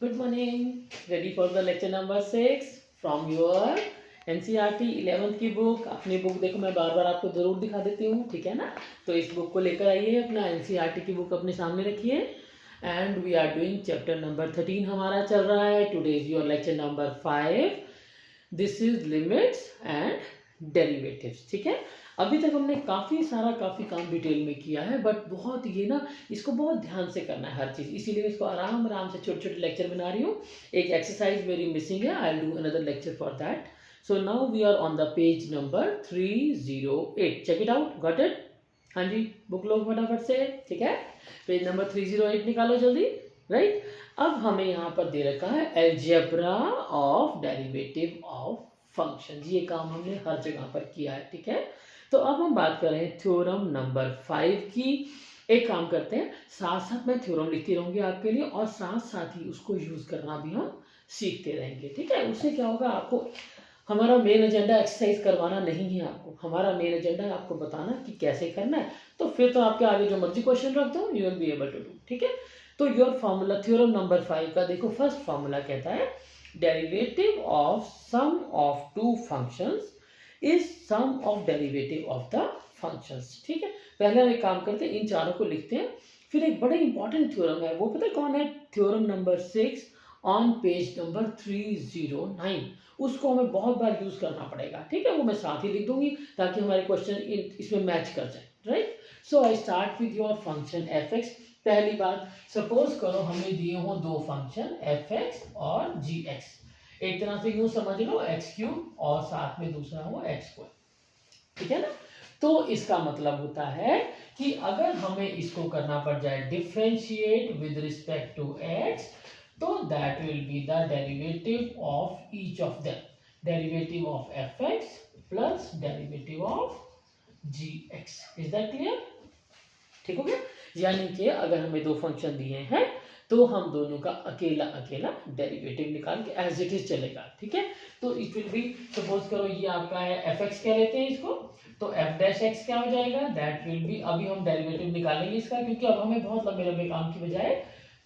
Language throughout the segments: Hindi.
Good morning. Ready for the lecture number 6 from your NCERT 11th की बुक. अपनी बुक देखो, मैं बार बार आपको ज़रूर दिखा देती हूँ, ठीक है ना. तो इस बुक को लेकर आइए, अपना NCERT की बुक अपने सामने रखिए. And we are doing chapter number 13 हमारा चल रहा है. Today is your lecture number 5. This is limits and derivatives. ठीक है. अभी तक हमने काफ़ी काम डिटेल में किया है, बट बहुत ये ना, इसको बहुत ध्यान से करना है हर चीज़. इसीलिए इसको आराम आराम से छोटे छोटे लेक्चर बना रही हूँ. एक एक्सरसाइज मेरी मिसिंग है, I will do another lecture for that. So now we are on the page number 308. Check it out. Got it? हाँ जी, बुक लो फटाफट से. ठीक है, पेज नंबर 308 निकालो जल्दी. राइट. अब हमें यहाँ पर दे रखा है algebra of derivative of function. ये काम हमने हर जगह पर किया है. ठीक है. तो अब हम बात कर रहे हैं थ्योरम नंबर 5 की. एक काम करते हैं, साथ साथ मैं थ्योरम लिखती रहूंगी आपके लिए, और साथ साथ ही उसको यूज करना भी हम सीखते रहेंगे. ठीक है. उससे क्या होगा, आपको हमारा मेन एजेंडा एक्सरसाइज करवाना नहीं है. आपको हमारा मेन एजेंडा है आपको बताना कि कैसे करना है. तो फिर तो आपके आगे जो मर्जी क्वेश्चन रख दो, you will be able to do. ठीक है. तो योर फॉर्मूला थ्योरम नंबर 5 का देखो, फर्स्ट फॉर्मूला कहता है derivative of sum of two functions is sum of derivative of the functions. ठीक है. पहले हम एक काम करते हैं, इन चारों को लिखते हैं. फिर एक बड़ा इंपॉर्टेंट थ्योरम है, वो पता है कौन है? Theorem number 6 on page number 309. उसको हमें बहुत बार यूज करना पड़ेगा. ठीक है. वो मैं साथ ही लिख दूंगी ताकि हमारे क्वेश्चन इसमें मैच कर जाए. Right. So I start with your function F x. पहली बात, सपोज करो हमें दिए हो दो फंक्शन एफ एक्स और जी एक्स. एक तरह से यूं समझ लो एक्स क्यूब, और साथ में दूसरा हो एक्स स्क्वायर. ठीक है ना. तो इसका मतलब होता है कि अगर हमें इसको करना पड़ जाए differentiate with respect to x, तो that will be the derivative of each of them. Derivative of f x plus derivative of g x. Is that clear? ठीक हो गया. यानी कि अगर हमें दो फंक्शन दिए हैं तो हम दोनों का अकेला अकेला डेरिवेटिव निकाल के एज इट इज चलेगा. ठीक है. तो इट विल बी, सपोज करो ये आपका है एफ एक्स कह लेते हैं इसको, तो एफ डैश एक्स क्या हो जाएगा? दैट विल बी, अभी हम डेरिवेटिव निकालेंगे इसका, क्योंकि अब हमें बहुत लंबे लंबे काम की बजाय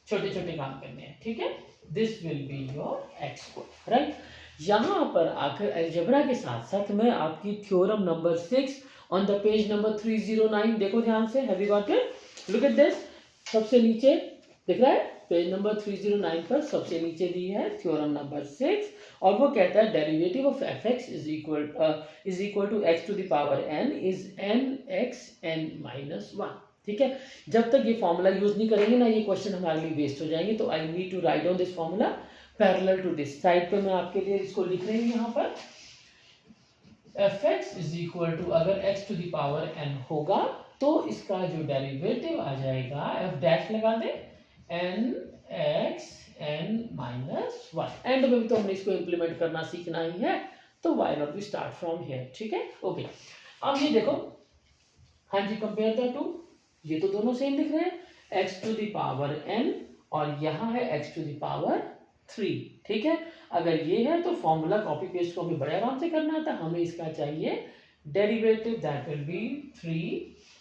छोटे छोटे काम करने हैं. ठीक है. This will be your x square. Right. यहाँ पर आकर अलजेब्रा के साथ साथ मैं आपकी theorem number 6 on the page number 309, देखो ध्यान से. Have you got it? Look at this. सबसे नीचे दिख रहा है, पेज नंबर 309 पर सबसे नीचे दी है थ्योरम नंबर 6, और वो कहता है derivative of f x is equal to x to the power n is n x n minus 1. ठीक है. जब तक ये फॉर्मूला यूज नहीं करेंगे ना, ये क्वेश्चन हमारे लिए वेस्ट हो जाएंगे. तो I need to write down this formula parallel to this. Side पे मैं आपके लिए इसको लिख रही हूँ यहाँ पर. F x is equal to, अगर x to the power n होगा तो इसका जो डेरिवेटिव आ जाएगा, एफ डैश लगा दे, n x n minus 1. End में भी तो हमने इसको इंप्लीमेंट करना सीखना ही है, तो why not we start from here. ठीक है. ओके. अब ये देखो, हाँ जी, कंपेयर द टू. ये तो दोनों सेम दिख रहे हैं, x to the power n, और यहाँ है एक्स टू द पावर 3. ठीक है. अगर ये है तो फॉर्मूला कॉपी पेस्ट को हमें बड़े आराम से करना आता है. हमें इसका चाहिए derivative, that will be 3,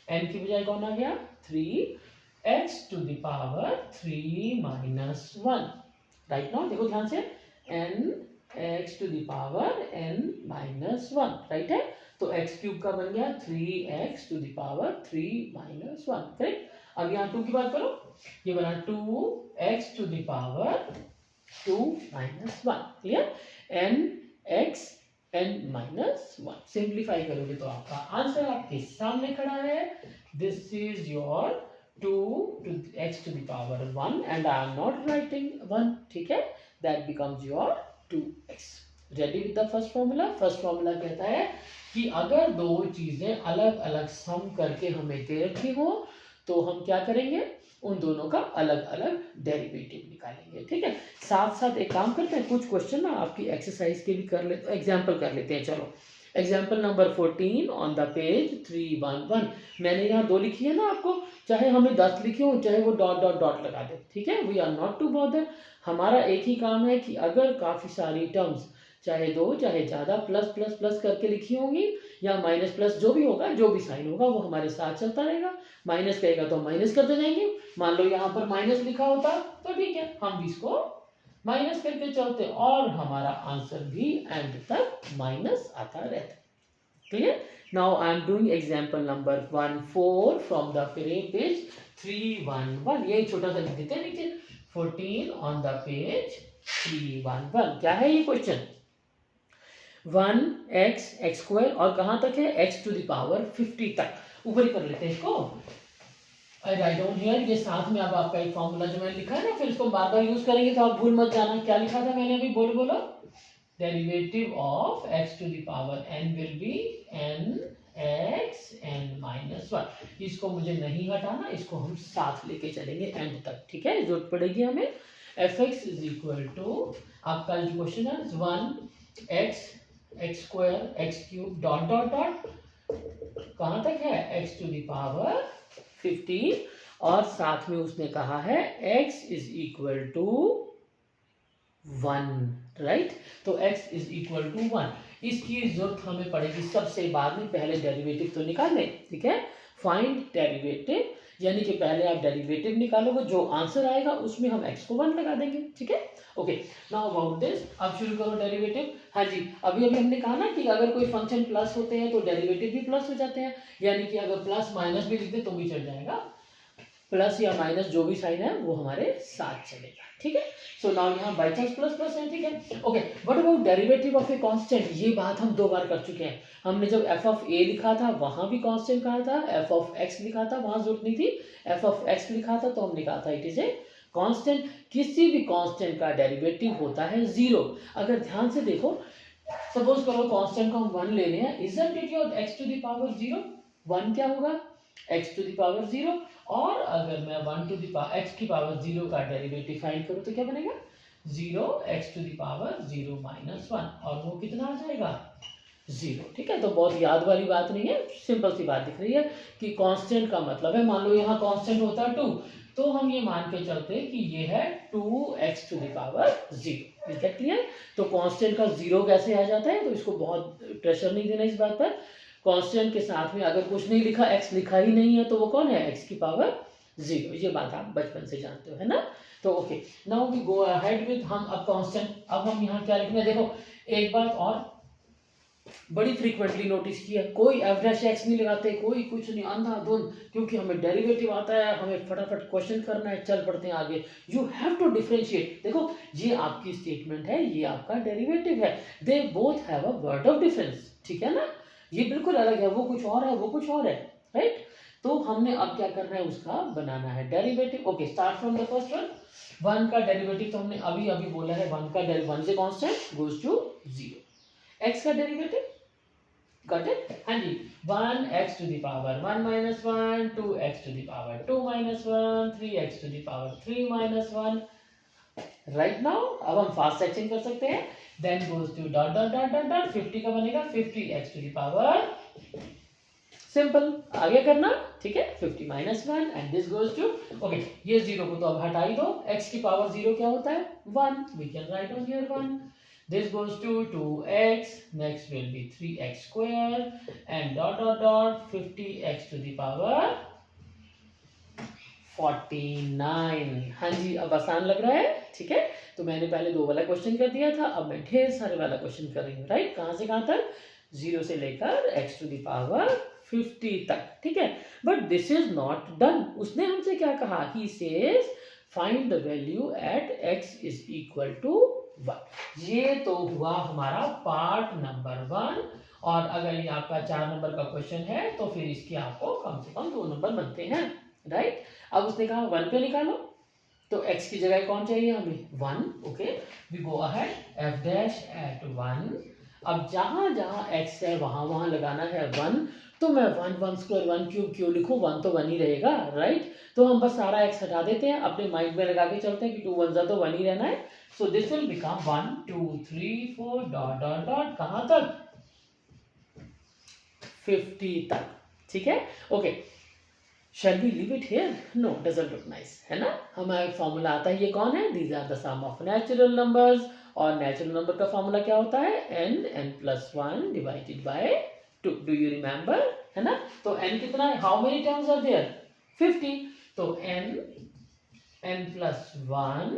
n की बजाय कौन आ गया? 3 x to the power 3 minus 1. Right now देखो ध्यान से, n x to the power n minus 1. Right है. तो x क्यूब का बन गया 3x to the power 3 minus 1. Correct. अब यहाँ 2 की बात करो, ये बना 2x to the power 2 minus 1. Clear. n x n minus 1. Simplify करोगे तो आपका आंसर आपके सामने खड़ा है. This is your 2 to x to the power 1, and I am not writing 1. ठीक है. That becomes your 2x. Ready with the first formula? First formula कहता है कि अगर दो चीजें अलग अलग सम करके हमें दे रखी हो, तो हम क्या करेंगे? उन दोनों का अलग अलग डेरिवेटिव निकालेंगे. ठीक है. साथ साथ एक काम करते हैं, कुछ क्वेश्चन ना आपकी एक्सरसाइज के भी कर लेते, एग्जाम्पल कर लेते हैं. चलो, example number 14 on the page 311. मैंने यहाँ 2 लिखी है ना आपको, चाहे हमें 10 लिखे हो, चाहे वो डॉट डॉट डॉट लगा दे. ठीक है. We are not to bother. हमारा एक ही काम है कि अगर काफ़ी सारी टर्म्स, चाहे 2 चाहे ज़्यादा, प्लस प्लस प्लस करके लिखी होंगी, या माइनस प्लस, जो भी होगा, जो भी साइन होगा वो हमारे साथ चलता रहेगा. माइनस कहेगा तो माइनस करते जाएंगे. मान लो यहाँ पर माइनस लिखा होता तो ठीक है, हम भी इसको माइनस करके चलते और हमारा आंसर भी एंड तक माइनस आता रहता है। Clear? Now I am doing example number 14 from the page 311। ये छोटा सा लिख देते हैं नीचे 14 ऑन द पेज 311। क्या है ये क्वेश्चन? 1x स्क्वायर और कहां तक है? x टू द पावर 50 तक। ऊपर ही कर लेते हैं इसको। आई राइट डाउन हियर, ये साथ में अब आपका एक फॉर्मूला जो मैंने लिखा है ना, फिर इसको बार बार यूज करेंगे तो आप भूल मत जाना। क्या लिखा था मैंने अभी? बोलो। Derivative of x to the power n will be n x n minus 1। इसको मुझे नहीं हटाना, इसको हम साथ लेके चलेंगे एंड तक। ठीक है, जरूरत पड़ेगी हमें। fx इज इक्वल टू आपका जो क्वेश्चन है 1x square x cube dot dot dot कहां तक है? x टू द पावर 50 और साथ में उसने कहा है x is equal to 1, right? तो x इज इक्वल टू 1। इसकी जरूरत हमें पड़ेगी सबसे बाद में, पहले डेरिवेटिव तो निकाल लें। ठीक है, फाइंड डेरिवेटिव, यानी कि पहले आप डेरिवेटिव निकालोगे, जो आंसर आएगा उसमें हम x को 1 लगा देंगे। ठीक है, ओके। नाउ अबाउट दिस, अब शुरू करो डेरिवेटिव। हाँ जी, अभी हमने कहा ना कि अगर कोई फंक्शन प्लस होते हैं तो डेरिवेटिव भी प्लस हो जाते हैं, यानी कि अगर प्लस माइनस भी लिख दे तो भी चल जाएगा। प्लस या माइनस जो भी साइन है वो हमारे साथ चलेगा। ठीक है, सो नाउ यहाँ बाई चांस प्लस प्लस है। ठीक है, okay. What about derivative of a constant? ये बात हम 2 बार कर चुके हैं। हमने जब f ऑफ a लिखा था वहां भी कांस्टेंट कहा था, f ऑफ x लिखा था वहां जरूरत नहीं थी, f ऑफ x लिखा था तो हमने कहा था इट इज ए कांस्टेंट। किसी भी कांस्टेंट का डेरिवेटिव होता है 0। अगर ध्यान से देखो, सपोज करो कांस्टेंट को हम 1 ले रहे हैं, isn't it your x to the power 0? 1 क्या होगा? x to the power 0। और अगर मैं 1 टू द पावर x की पावर 0 का डेरिवेटिव फाइंड करूं तो क्या बनेगा? 0x to the power 0 minus 1, और वो कितना आ जाएगा? 0। ठीक है, तो बहुत याद वाली बात नहीं है, सिंपल सी बात दिख रही है कि कांस्टेंट का मतलब है, मान लो यहाँ कांस्टेंट होता है 2, तो हम ये मान के चलते हैं कि ये है 2x to the power 0। Is that clear? तो कांस्टेंट का 0 कैसे आ जाता है, तो इसको बहुत प्रेशर नहीं देना इस बात पर। कांस्टेंट के साथ में अगर कुछ नहीं लिखा, x लिखा ही नहीं है, तो वो कौन है? x की पावर 0। ये बात आप बचपन से जानते हो, है ना? तो okay, now we go ahead with, हम अब कांस्टेंट, अब हम यहाँ क्या लिखना है? देखो, एक बात और बड़ी फ्रीक्वेंटली नोटिस किया, कोई एवरेज एक्स नहीं लगाते, कोई कुछ नहीं, अंधाधुंध, क्योंकि हमें डेरिवेटिव आता है, हमें फटाफट क्वेश्चन करना है, चल पड़ते हैं आगे। You have to differentiate. देखो, ये आपकी स्टेटमेंट है, ये आपका डेरिवेटिव है, they both have a word of difference. ठीक है ना? ये बिल्कुल अलग है, वो कुछ और है, वो कुछ और है, राइट? तो हमने अब क्या करना है? उसका बनाना है derivative. Okay, start from the first one. 1 का डेरिवेटिव तो हमने अभी अभी बोला है, 1 का 1 से कांस्टेंट गोज टू 0। x का डेरिवेटिव, गॉट इट? हाँ जी, 1x to the power 1 minus 1, 2x to the power 2 minus 1, 3x to the power 3 minus 1। Right now अब हम फास्ट सेक्शन कर सकते हैं। Then goes to dot dot dot dot dot 50 का बनेगा 50x to the power, simple, आगे करना। ठीक है, 50 minus 1 and this goes to, okay, ये 0 को तो अब हटा ही दो। x की पावर 0 क्या होता है? 1। We can write on here 1। This goes to 2x, next will be 3x square and dot dot dot 50x to the power 49। हाँ जी, अब आसान लग रहा है। ठीक है, तो मैंने पहले 2 वाला क्वेश्चन कर दिया था, अब मैं ढेर सारे वाला क्वेश्चन कर रही हूँ, राइट? कहाँ से कहाँ तक? 0 से लेकर x टू द पावर 50 तक। ठीक है, but this is not done. उसने हमसे क्या कहा? He says find the value at x is equal to 1। ये तो हुआ हमारा पार्ट नंबर 1, और अगर ये आपका 4 नंबर का क्वेश्चन है तो फिर इसके आपको कम से कम 2 नंबर बनते हैं, राइट? अब उसने कहा 1 पे निकालो, तो x की जगह कौन चाहिए हमें? 1। Okay, we go ahead, f dash at 1। अब जहां जहां x है वहां वहां लगाना है 1, तो मैं 1 स्क्वायर 1 क्यूब क्यों लिखूं? 1 तो 1 ही रहेगा, राइट? तो हम बस सारा x हटा देते हैं, अपने माइंड में लगा के चलते हैं कि 2 1 तो 1 ही रहना है। So this will become 1 2 3 4 dot dot dot कहां तक? 50 तक। ठीक है, okay. Shall we leave it here? No, doesn't look nice, है ना? हमारा फॉर्मूला आता है, ये कौन है? These are the sum of natural numbers, और नेचुरल नंबर का फॉर्मूला क्या होता है? n+1 divided by 2। Do you remember? है ना? तो n कितना है? How many terms are there? 50। तो n+1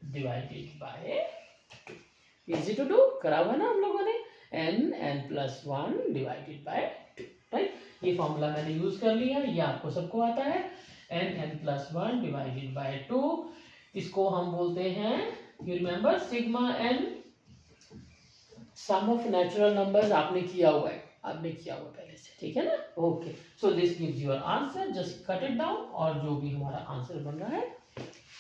divided by 2। Easy to do, करा हुआ ना हम लोगों ने, n+1 डिवाइडेड बाय 2, राइट। ये फॉर्मूला मैंने यूज कर लिया, ये आपको सबको आता है, n+1 डिवाइडेड बाय 2। इसको हम बोलते हैं, you remember, sigma n sum of natural numbers. आपने किया हुआ है, आपने किया हुआ पहले से, ठीक है ना। Okay, so this gives your answer, just cut it down, और जो भी हमारा आंसर बन रहा है,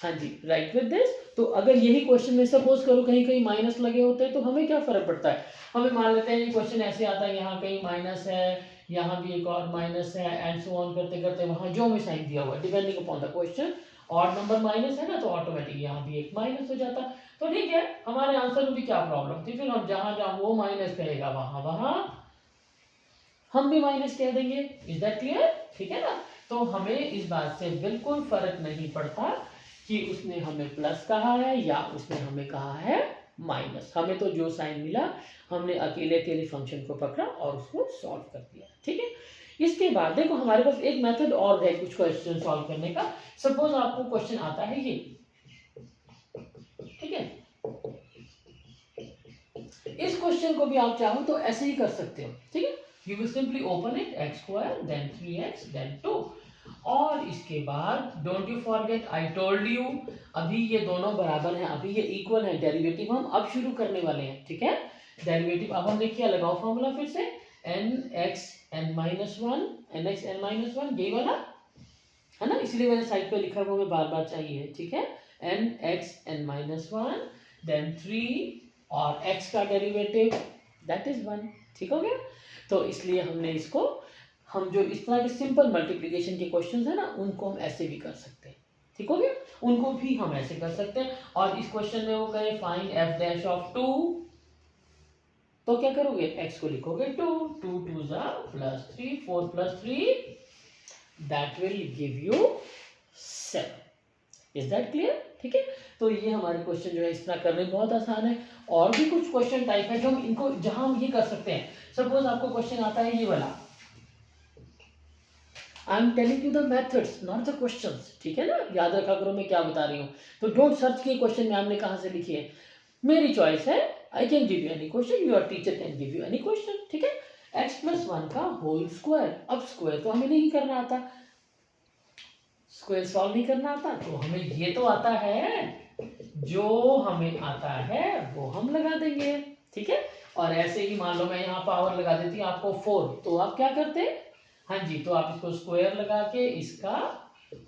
हाँ जी, राइट विद दिस। तो अगर यही क्वेश्चन में सपोज करो कहीं कहीं माइनस लगे होते हैं तो हमें क्या फर्क पड़ता है, हमें मान लेते हैं ये क्वेश्चन ऐसे आता है, यहाँ कहीं माइनस है, यहाँ भी एक और माइनस है, एंड सो ऑन करते करते वहां जो हमें साइन दिया हुआ है depending upon the question, odd number minus है ना, तो ऑटोमेटिक यहाँ भी एक माइनस हो जाता। तो ठीक है, हमारे आंसर में भी क्या प्रॉब्लम थी, फिर हम जहां जहां वो माइनस कहेगा वहां वहां हम भी माइनस कह देंगे। Is that clear? ठीक है ना। तो हमें इस बात से बिल्कुल फर्क नहीं पड़ता कि उसने हमें प्लस कहा है या उसने हमें कहा है माइनस, हमें तो जो साइन मिला हमने अकेले अकेले फंक्शन को पकड़ा और उसको सॉल्व कर दिया, ठीक है। इसके बाद देखो हमारे पास एक मेथड और है कुछ क्वेश्चन सॉल्व करने का। सपोज आपको क्वेश्चन आता है ये, ठीक है, इस क्वेश्चन को भी आप चाहो तो ऐसे ही कर सकते हो, ठीक है। You will simply open it, x² then 3x then 2, और इसके बाद don't you forget I told you, अभी ये दोनों बराबर हैं, अभी ये इक्वल है, डेरिवेटिव हम अब शुरू करने वाले हैं, ठीक है। डेरिवेटिव अब हमने क्या लगाओ फॉर्मूला फिर से, nxn-1, nxn-1 यही वाला है ना, इसलिए मैंने साइड पे लिखा हुआ, हमें बार बार चाहिए, ठीक है। nxn-1 देन 3 और x का डेरिवेटिव दैट इज 1, ठीक हो गया। तो इसलिए हमने इसको, हम जो इस तरह के सिंपल मल्टीप्लिकेशन के क्वेश्चंस है ना, उनको हम ऐसे भी कर सकते हैं, ठीक हो गया, उनको भी हम ऐसे कर सकते हैं। और इस क्वेश्चन में वो कहे फाइंड f'(2), तो क्या करोगे, x को लिखोगे 2, 2 2 +3, 4 + 3 that will give you 7। Is that clear? ठीक है। तो ये हमारे क्वेश्चन जो है इस तरह करने बहुत आसान है। और भी कुछ क्वेश्चन टाइप है जो हम इनको, जहां हम ये कर सकते हैं। सपोज आपको क्वेश्चन आता है ये वाला, I am telling you the methods not the questions, ठीक है ना, याद रखा करो मैं क्या बता रही हूँ। तो डोंट सर्च के क्वेश्चन मैम ने कहाँ से लिखी है, मेरी चॉइस है, I can give you any question, your teacher can give you any question, ठीक है। x+1 का होल स्क्वायर, अब स्क्वायर तो हमें नहीं करना आता, स्क्वायर सॉल्व नहीं करना आता, तो हमें ये तो आता है, जो हमें आता है वो हम लगा देंगे, ठीक है। और ऐसे ही मान लो मैं यहाँ पावर लगा देती आपको 4, तो आप क्या करते, हाँ जी, तो आप इसको स्क्वायर लगा के इसका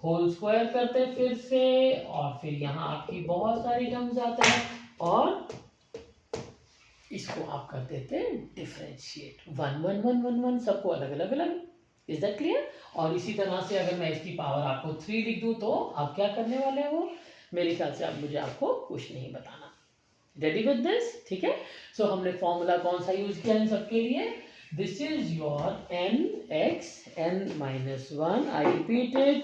होल स्क्वायर करते फिर से, और फिर यहाँ आपकी बहुत सारी टर्म्स आते हैं, और इसको आप कर देते डिफरेंशिएट, 1 1 1 1 1 सबको अलग अलग अलग। Is that clear? और इसी तरह से अगर मैं इसकी पावर आपको 3 लिख दूं तो आप क्या करने वाले हो, मेरे ख्याल से अब मुझे आपको कुछ नहीं बताना। Ready with this? ठीक है। सो हमने फॉर्मूला कौन सा यूज किया इन सबके लिए, this is your nxn-1, I repeated,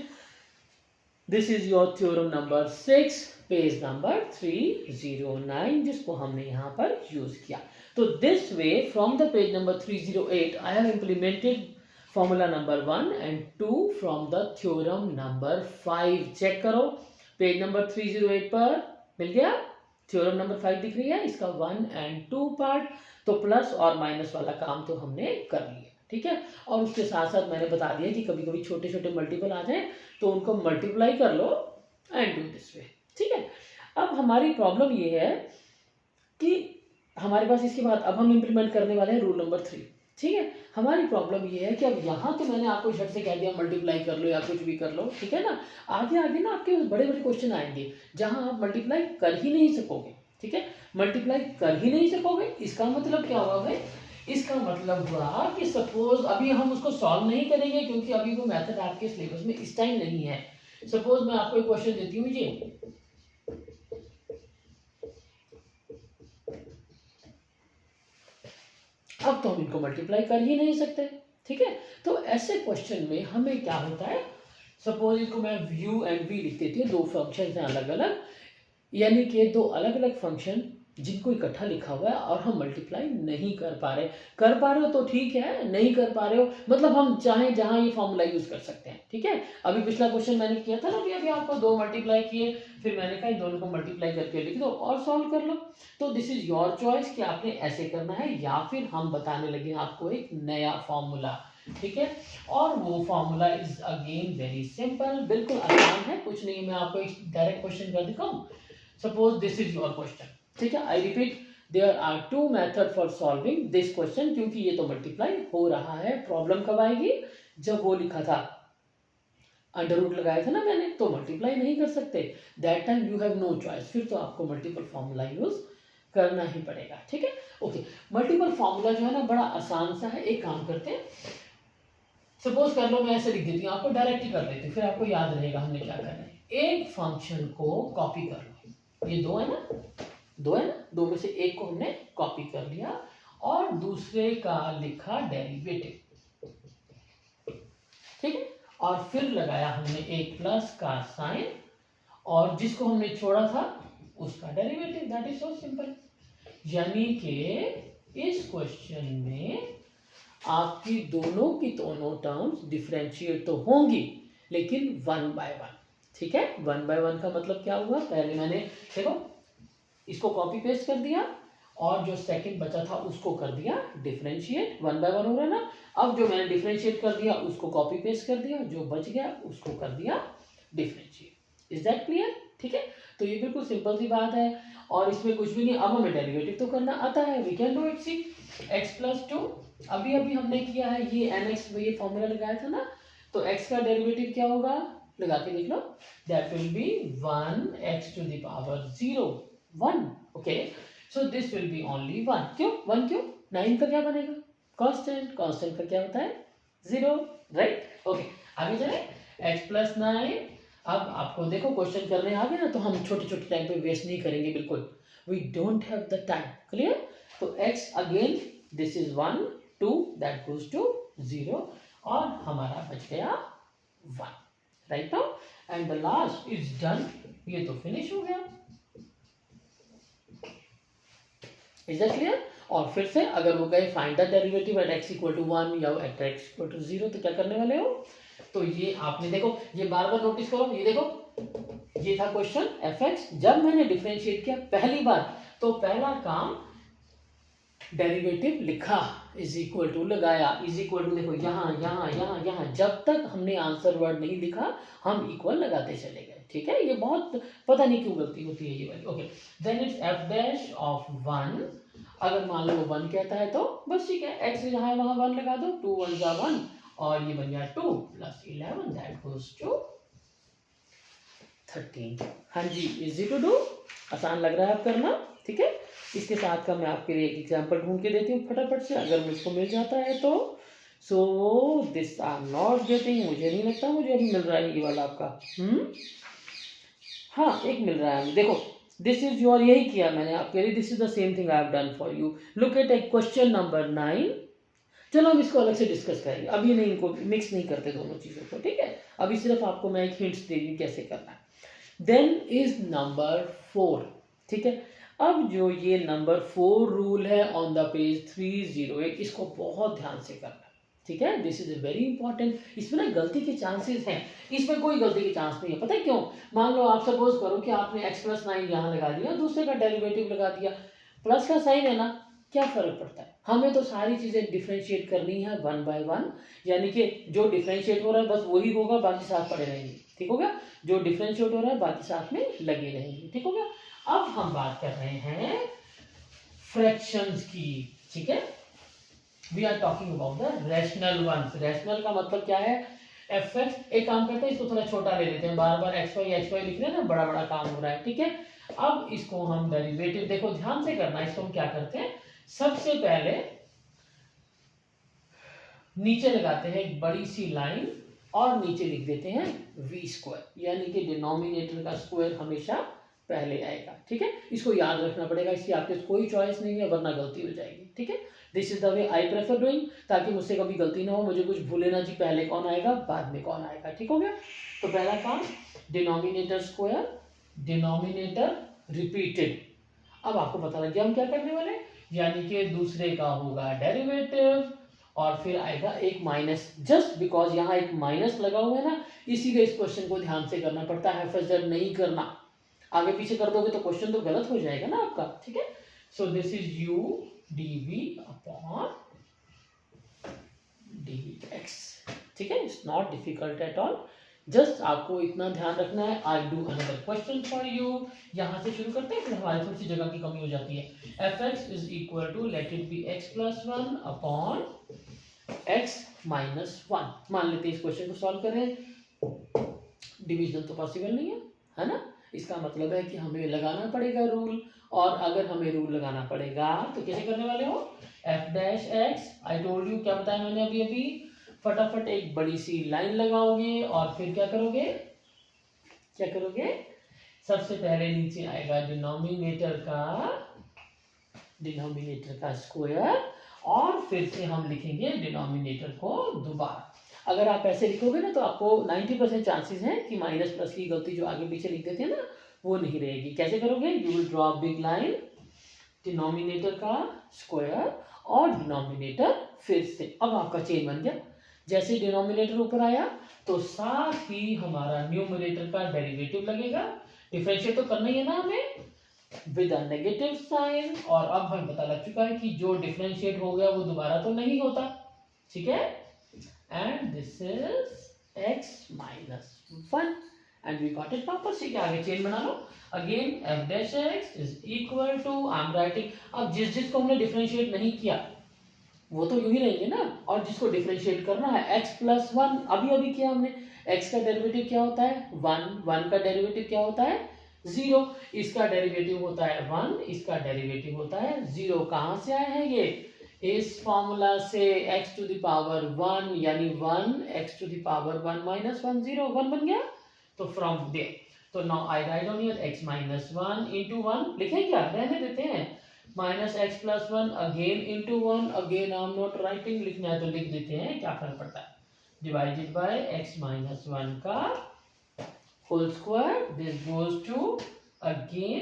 this is your theorem number 6, page number 309, जिसको हमने यहाँ पर यूज किया। तो this way from the page number 308 I have implemented formula number 1 and 2 from the theorem number 5। Check करो, पेज नंबर 308 पर मिल गया, थ्योरम नंबर 5 दिख रही है, इसका 1 and 2 पार्ट, तो प्लस और माइनस वाला काम तो हमने कर लिया, ठीक है। और उसके साथ साथ मैंने बता दिया कि कभी कभी छोटे छोटे मल्टीपल आ जाए तो उनको मल्टीप्लाई कर लो एंड डू दिस वे, ठीक है। अब हमारी प्रॉब्लम ये है कि हमारे पास इसके बाद अब हम इंप्लीमेंट करने वाले हैं रूल नंबर 3, ठीक है। हमारी प्रॉब्लम ये है कि अब यहाँ तो मैंने आपको झट से कह दिया मल्टीप्लाई कर लो या कुछ भी कर लो, ठीक है ना। आगे आगे ना आपके बड़े बड़े क्वेश्चन आएंगे जहाँ आप मल्टीप्लाई कर ही नहीं सकोगे, ठीक है। मल्टीप्लाई कर ही नहीं सकोगे, इसका मतलब क्या हुआ भाई, इसका मतलब हुआ कि सपोज अभी हम उसको सॉल्व नहीं करेंगे क्योंकि अभी वो मेथड आपके सिलेबस में इस टाइम नहीं है। सपोज मैं आपको एक क्वेश्चन देती हूँ, ये अब तो हम इनको मल्टीप्लाई कर ही नहीं सकते, ठीक है। तो ऐसे क्वेश्चन में हमें क्या होता है, सपोज इसको मैं u एंड v लिख देती हूँ, दो फंक्शन हैं अलग अलग, यानी कि दो अलग अलग फंक्शन जिनको इकट्ठा लिखा हुआ है और हम मल्टीप्लाई नहीं कर पा रहे हो तो ठीक है, नहीं कर पा रहे हो मतलब हम चाहे जहां ये फॉर्मूला यूज कर सकते हैं, ठीक है। अभी पिछला क्वेश्चन मैंने किया था ना, अभी आपको 2 मल्टीप्लाई किए, फिर मैंने कहा इन दोनों को मल्टीप्लाई करके लिख दो और सॉल्व कर लो। तो दिस इज योर चॉइस कि आपने ऐसे करना है या फिर हम बताने लगे आपको एक नया फॉर्मूला, ठीक है। और वो formula is again very simple, बिल्कुल आसान है, कुछ नहीं। मैं आपको एक डायरेक्ट क्वेश्चन कर दिखाऊं। Suppose this is your question, ठीक है। I repeat, there are 2 method for solving this question, क्योंकि ये तो मल्टीप्लाई हो रहा है। प्रॉब्लम कब आएगी? जब वो लिखा था अंडर रूट लगाया था ना मैंने, तो मल्टीप्लाई नहीं कर सकते, that time you have no choice, फिर तो आपको मल्टीपल फॉर्मूला यूज करना ही पड़ेगा, ठीक है। ओके, मल्टीपल फॉर्मूला जो है ना बड़ा आसान सा है। एक काम करते हैं, सपोज कर लो मैं ऐसे लिख देती हूँ, आपको डायरेक्ट ही कर देती हूँ, फिर आपको याद रहेगा हमने क्या करना है। एक फंक्शन को कॉपी कर लो, ये दो है ना, दो में से एक को हमने कॉपी कर लिया और दूसरे का लिखा डेरिवेटिव, ठीक है। और फिर लगाया हमने एक प्लस का साइन और जिसको हमने छोड़ा था उसका derivative, that is so simple. यानी कि इस क्वेश्चन में आपकी दोनों की दोनों टर्म्स डिफरेंशिएट तो होंगी लेकिन 1 बाय 1, ठीक है। 1 बाय 1 का मतलब क्या हुआ? पहले मैंने देखो इसको कॉपी पेस्ट कर दिया और जो सेकंड बचा था उसको कर दिया डिफरेंशिएट, 1 बाय 1 हो रहा है ना। अब जो मैंने डिफरेंशिएट कर दिया उसको कॉपी पेस्ट कर दिया, जो बच गया उसको कर दिया डिफरेंशिएट। Is that clear? ठीक है, तो ये बिल्कुल सिंपल सी बात है और इसमें कुछ भी नहीं। अब हमें डेरिवेटिव तो करना आता है, we can do it. See x + 2 अभी हमने किया है, ये nx ये फॉर्मूला लगाया था ना, तो x का डेरिवेटिव क्या होगा? लगा के देख लो, that will be 1x⁴ 0 1। Okay, so this will be only 1। क्यों 1? क्यों? 9 का क्या बनेगा? कांस्टेंट, कांस्टेंट का क्या होता है? 0, राइट। ओके, आगे चले, x + 9। अब आपको देखो क्वेश्चन करने आ गए ना, तो हम छोटे छोटे टाइम पे वेस्ट नहीं करेंगे बिल्कुल, we don't have the time, clear. तो x again this is 1 2 that goes to 0 और हमारा बच गया 1, right now, and the last is done. ये तो फिनिश हो गया। Is that clear? और फिर से अगर वो कहे find the derivative at x = 1 या एट x = 0, तो क्या करने वाले हो? तो ये आपने देखो, ये बार बार नोटिस करो, ये देखो ये था क्वेश्चन fx। जब मैंने डिफरेंशिएट किया पहली बार, तो पहला काम डेरिवेटिव लिखा, इज इक्वल टू लगाया, इज इक्वल टू देखो यहाँ यहाँ यहाँ यहाँ, जब तक हमने आंसर वर्ड नहीं लिखा हम इक्वल लगाते चले गए, ठीक है। ये बहुत पता नहीं क्यों गलती होती है ये वाली। Okay, then it's f'(1). अगर मान लो वो 1 कहता है तो बस ठीक है, x जहाँ है वहाँ 1 लगा दो, 2 1 = 1 और ये बन गया 2 + 11 दैट गोज टू 13। हाँ जी, इजी टू डू, आसान लग रहा है आप करना, ठीक है। इसके साथ का मैं आपके लिए एक एग्जांपल ढूंढ के देती हूँ फटाफट से, अगर मुझको मिल जाता है तो। So this I am not getting, मुझे नहीं लगता मुझे अभी मिल रहा है ये वाला आपका। हाँ, एक मिल रहा है, देखो दिस इज योर, यही किया मैंने आपके लिए, this is the same thing I have done for you. Look at question number 9। चलो हम इसको अलग से डिस्कस करेंगे, अभी नहीं, इनको मिक्स नहीं करते दोनों चीज़ों को, ठीक है। अभी सिर्फ आपको मैं एक हिंट्स दे रही कैसे करना है। देन इज नंबर 4, ठीक है। अब जो ये नंबर 4 रूल है ऑन द पेज 308, इसको बहुत ध्यान से करना, ठीक है। This is very important. इसमें ना गलती के चांसेस हैं, इसमें कोई गलती के चांस नहीं है, पता है क्यों? मान लो आप सपोज करो कि आपने x + 9 यहाँ लगा दिया, दूसरे का डेरिवेटिव लगा दिया, प्लस का साइन है ना, क्या फर्क पड़ता है? हमें तो सारी चीजें डिफरेंशिएट करनी है 1 बाय 1, यानी कि जो डिफरेंशिएट हो रहा है बस वही होगा, बाकी साथ पड़े रहेंगे, ठीक हो गया। जो डिफरेंशिएट हो रहा है बाकी साथ में लगे रहेंगे, ठीक हो गया। अब हम बात कर रहे हैं फ्रैक्शंस की, ठीक है। We are talking about the rational ones. Rational का मतलब क्या है? fx। एक काम करते हैं, इसको थोड़ा छोटा ले लेते हैं, बार बार xy लिख रहे हैं ना, बड़ा बड़ा काम हो रहा है, ठीक है। अब इसको हम डेरिवेटिव, देखो ध्यान से करना, इसको हम क्या करते हैं, सबसे पहले नीचे लगाते हैं एक बड़ी सी लाइन और नीचे लिख देते हैं v², यानी कि डिनोमिनेटर का स्क्वायर हमेशा पहले आएगा, ठीक है। इसको याद रखना पड़ेगा, इसकी आपके कोई चॉइस नहीं है, वरना गलती हो जाएगी, ठीक है। This is the way I prefer doing, ताकि मुझसे कभी गलती ना हो, मुझे कुछ भूले ना जी, पहले कौन आएगा बाद में कौन आएगा, ठीक हो गया। तो पहला काम डिनोमिनेटर स्क्वायर, डिनोमिनेटर रिपीटेड। अब आपको पता लग गया हम क्या करने वाले, यानी कि दूसरे का होगा डेरिवेटिव और फिर आएगा एक माइनस, जस्ट बिकॉज यहाँ एक माइनस लगा हुआ है ना, इसीलिए इस क्वेश्चन को ध्यान से करना पड़ता है, फजर नहीं करना, आगे पीछे कर दोगे तो क्वेश्चन तो गलत हो जाएगा ना आपका, ठीक है। So this is u dv upon dx, ठीक है, it's not difficult at all, just आपको इतना ध्यान रखना है। I do another question for you, यहाँ से शुरू करते हैं, फिर हमारी थोड़ी सी जगह की कमी हो जाती है। F x is equal to let it be x plus one upon x minus one, मान लेते हैं इस क्वेश्चन को सॉल्व करें, डिवीजन तो पॉसिबल नहीं है ना, इसका मतलब है कि हमें लगाना पड़ेगा रूल, और अगर हमें रूल लगाना पड़ेगा तो कैसे करने वाले हो, F dash x, I told you, क्या बताया मैंने अभी, फटाफट एक बड़ी सी लाइन लगाओगे और फिर क्या करोगे, सबसे पहले नीचे आएगा डिनोमिनेटर का स्क्वायर, और फिर से हम लिखेंगे डिनोमिनेटर को दोबारा। अगर आप ऐसे लिखोगे ना तो आपको 90% चांसेस हैं कि माइनस प्लस की गलती जो आगे पीछे लिख देते हैं ना वो नहीं रहेगी। कैसे करोगे, you will draw big line, denominator का स्क्वायर और डिनोमिनेटर फिर से, अब आपका चेन बन गया। जैसे डिनोमिनेटर ऊपर आया तो साथ ही हमारा न्यूमरेटर का डेरिवेटिव लगेगा, डिफरेंशिएट तो करना ही है ना हमें विद अ नेगेटिव साइन, और अब हमें पता लग चुका है कि जो डिफरेंशिएट हो गया वो दोबारा तो नहीं होता, ठीक है, and this is x minus one and we got it वापस, ठीक है, आगे चेन बना लो, again f dash x is equal to, I am writing, अब जिसको हमने डिफरेंशिएट नहीं किया वो तो यूं ही रहेंगे ना, और जिसको डिफरेंशिएट करना है x प्लस वन, अभी किया हमने, x का डेरिवेटिव क्या होता है, वन का डेरिवेटिव क्या होता है, जीरो, इसका डेरिवेटिव होता है वन, इसका डेरिवेटिव होता है जीरो। कहां से आए हैं ये, इस फॉर्मूला से, x to the power one, यानी one x to the power one minus one, zero, one बन गया, तो फ्रॉम देयर, तो now I write on here x minus one into one, लिखें क्या, रहने देते हैं, minus x plus one again into one, again I am not writing, लिखना है तो लिख देते हैं, क्या फर्क पड़ता है, divided by x minus one का whole square, this goes to again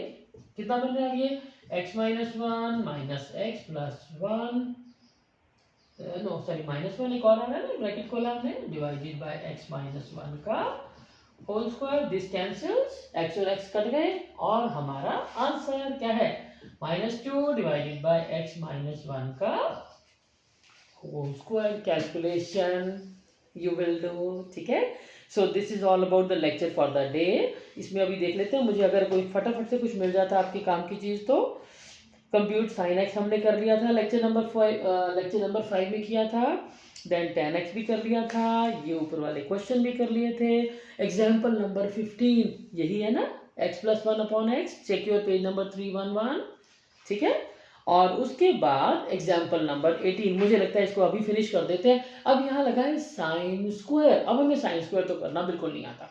कितना बन रहा है ये, x minus one minus x plus one, no sorry minus one एक और आ रहा है ना, ब्रैकेट खोला हमने, divided by x minus one का whole square, this cancels, x और एक्स कट गए, और हमारा आंसर क्या है, minus two divided by x minus one का whole square. Calculation you will do, ठीक है। So this is all about the lecture for the day. इसमें अभी देख लेते हैं, मुझे अगर कोई फटाफट से कुछ मिल जाता आपके काम की चीज तो, कंप्यूट साइन एक्स हमने कर लिया था लेक्चर नंबर 5 में किया था, देन tan x भी कर लिया था, ये ऊपर वाले क्वेश्चन भी कर लिए थे, एग्जाम्पल नंबर 15 यही है ना, x plus one upon x, check your page number 311, ठीक है। और उसके बाद एग्जाम्पल नंबर 18, मुझे लगता है इसको अभी फिनिश कर देते हैं। अब यहाँ लगा है साइन स्क्वायर, अब हमें साइन स्क्वायर तो करना बिल्कुल नहीं आता,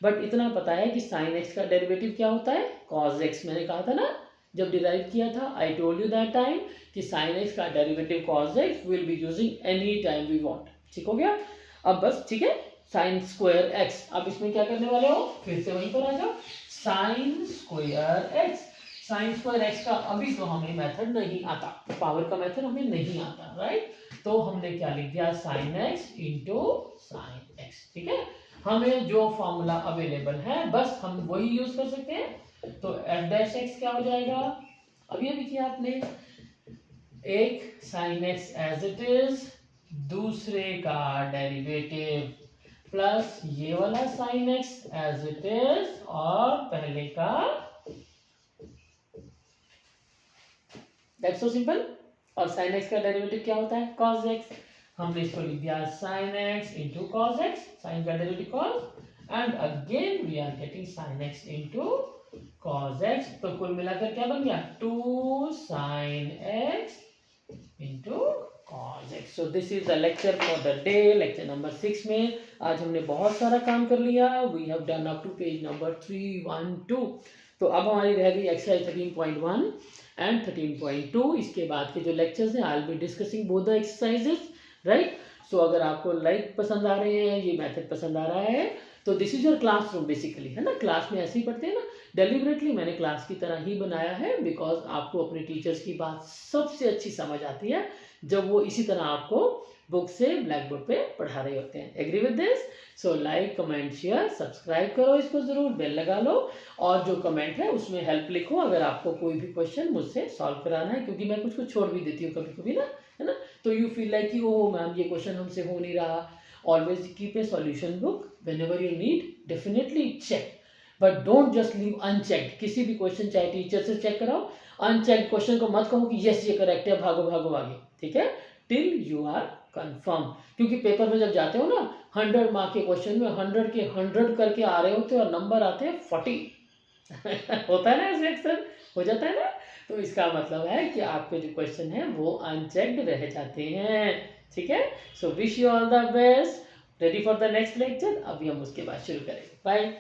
बट इतना पता है कि साइन एक्स का डेरिवेटिव क्या होता है, कॉस एक्स, मैंने कहा था ना जब डिराइव किया था, I told you that time कि साइन एक्स का derivative cos x will be using any time we want, ठीक हो गया। अब बस ठीक है, साइन स्क्वायर एक्स, अब इसमें क्या करने वाले हो, फिर से वहीं पर आ जाओ, sine square x, sine square x का अभी तो हमें मेथड नहीं आता, पावर का मेथड हमें नहीं आता, राइट, तो हमने क्या लिख दिया, sine x into sine x, ठीक है। हमें जो फॉर्मूला अवेलेबल है बस हम वही यूज कर सकते हैं, तो f डैश एक्स क्या हो जाएगा, अभी किया आपने, एक sine x as it is, दूसरे का डेरिवेटिव प्लस ये वाला sine x as it is, और पहले का, दैट्स सो सिंपल, और साइन एक्स का डेरिवेटिव क्या होता है, cos x, हमने इसको लिख दिया sine x into cos x, sine का derivative cos, and again we are getting sine x into cos x, तो कुल मिलाकर क्या बन गया, 2 sin x into cos x। so this is the lecture for the day, lecture number 6 में आज हमने बहुत सारा काम कर लिया, we have done up to page number 312। तो अब हमारी रह गई एक्सरसाइज 13.1 एंड 13.2, इसके बाद के जो लेक्चर्स हैं I will be discussing both the exercises, right. So अगर आपको लाइक पसंद आ रहे हैं, ये मेथड पसंद आ रहा है, तो this is your classroom basically, है ना, क्लास में ऐसे ही पढ़ते हैं ना। डेलिबरेटली मैंने क्लास की तरह ही बनाया है, बिकॉज आपको अपने टीचर्स की बात सबसे अच्छी समझ आती है जब वो इसी तरह आपको बुक से ब्लैक बोर्ड पे पढ़ा रहे होते हैं। Agree with this? So like, comment, share, subscribe करो इसको जरूर, बेल लगा लो, और जो कमेंट है उसमें हेल्प लिखो अगर आपको कोई भी क्वेश्चन मुझसे सॉल्व कराना है, क्योंकि मैं कुछ छोड़ भी देती हूँ कभी कभी ना, है ना। तो यू फील लाइक कि ओह मैम ये क्वेश्चन हमसे हो नहीं रहा, always keep a solution book whenever you need, definitely check, but don't just leave unchecked. किसी भी क्वेश्चन चाहे टीचर से चेक कराओ, अनचेक्ड क्वेश्चन को मत कहो कि यस ये करेक्ट है, भागो भागो आगे, ठीक है, टिल यू आर कंफर्म। क्योंकि पेपर में जब जाते हो ना 100 मार्क के क्वेश्चन में 100 के 100 करके आ रहे होते और नंबर आते हैं 40 होता है ना, ऐसे अक्सर हो जाता है ना। तो इसका मतलब है कि आपके जो क्वेश्चन है वो अनचेक्ड रह जाते हैं, ठीक है। So wish you all the best, ready for the next lecture. अभी हम उसके बाद शुरू करेंगे। बाय।